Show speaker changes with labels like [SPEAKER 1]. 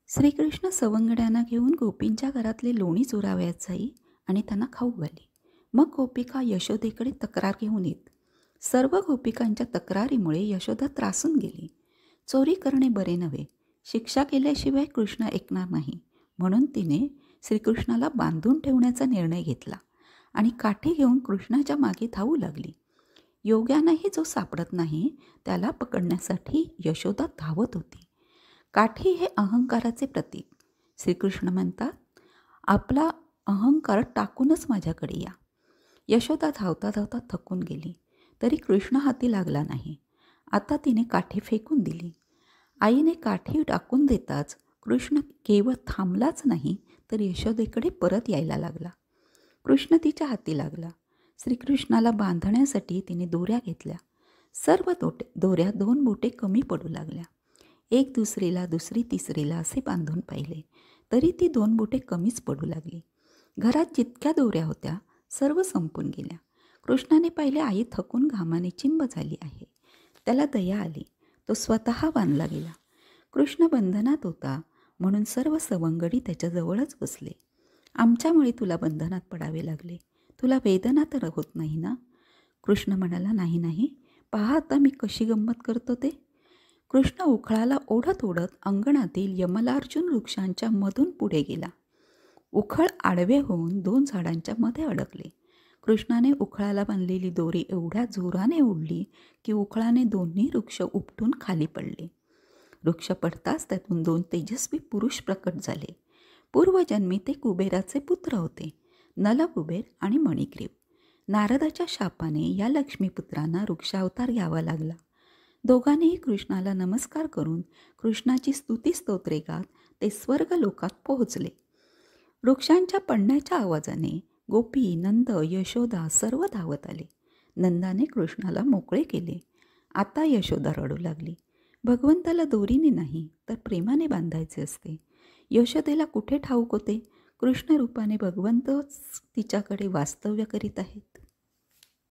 [SPEAKER 1] श्रीकृष्ण सवंगड्यांना घेऊन गोपींच्या घरातले लोणी चोरावयास जाई आणि त्यांना खाऊ घाली. मग गोपिका यशोदेकडे तक्रार घेऊन येत. सर्व गोपिकांच्या तक्रारीमुळे यशोदा त्रासून गेली. चोरी करणे बरे नव्हे, शिक्षा केल्याशिवाय कृष्ण ऐकणार नाही, म्हणून तिने श्रीकृष्णाला बांधून ठेवण्याचा निर्णय घेतला आणि काठी घेऊन कृष्णाच्या मागे धावू लागली. योग्यानंही जो सापडत नाही त्याला पकडण्यासाठी यशोदा धावत होती. काठी हे अहंकाराचे प्रतीक. श्रीकृष्ण म्हणतात, आपला अहंकार टाकूनच माझ्याकडे या. यशोदा धावता धावता थकून गेली, तरी कृष्ण हाती लागला नाही. आता तिने काठी फेकून दिली. आईने काठी टाकून देताच कृष्ण केवळ थांबलाच नाही, तर यशोदेकडे परत यायला लागला. कृष्ण तिच्या हाती लागला. श्रीकृष्णाला बांधण्यासाठी तिने दोऱ्या घेतल्या. सर्व दोऱ्या 2 बोटे कमी पडू लागल्या. एक दुसरीला, दुसरी तिसरीला असे बांधून पाहिले, तरी ती 2 बोटे कमीच पडू लागली. घरात जितक्या दोऱ्या होत्या सर्व संपून गेल्या. कृष्णाने पाहिले, आई थकून घामाने चिंब झाली आहे. त्याला दया आली. तो स्वतः बांधला गेला. कृष्ण बंधनात होता, म्हणून सर्व सवंगडी त्याच्याजवळच बसले. आमच्यामुळे तुला बंधनात पडावे लागले, तुला वेदना तर होत नाही ना? कृष्ण म्हणाला, नाही नाही, पहा आता मी कशी गंमत करतो ते. कृष्ण उखळाला ओढत ओढत अंगणातील यमलार्जुन वृक्षांच्या मधून पुढे गेला. उखळ आडवे होऊन 2 झाडांच्या मध्ये अडकले. कृष्णाने उखळाला बांधलेली दोरी एवढ्या जोराने ओढली की उखळाने दोन्ही वृक्ष उपटून खाली पडले. वृक्ष पडताच त्यातून 2 तेजस्वी पुरुष प्रकट झाले. पूर्वजन्मी ते कुबेराचे पुत्र होते, नलकुबेर आणि मणिग्रीव. नारदाच्या शापाने या लक्ष्मीपुत्रांना वृक्षावतार घ्यावा लागला. दोघांनीही कृष्णाला नमस्कार करून कृष्णाची स्तुती स्तोत्रे गात ते स्वर्ग लोकात पोहोचले. वृक्षांच्या पडण्याच्या आवाजाने गोपी, नंद, यशोदा सर्व धावत आले. नंदाने कृष्णाला मोकळे केले. आता यशोदा रडू लागली. भगवंताला दोरीने नाही तर प्रेमाने बांधायचे असते. यशोदेला कुठे ठाऊक होते, कृष्ण रूपाने भगवंतच तिच्याकडे वास्तव्य करीत आहेत.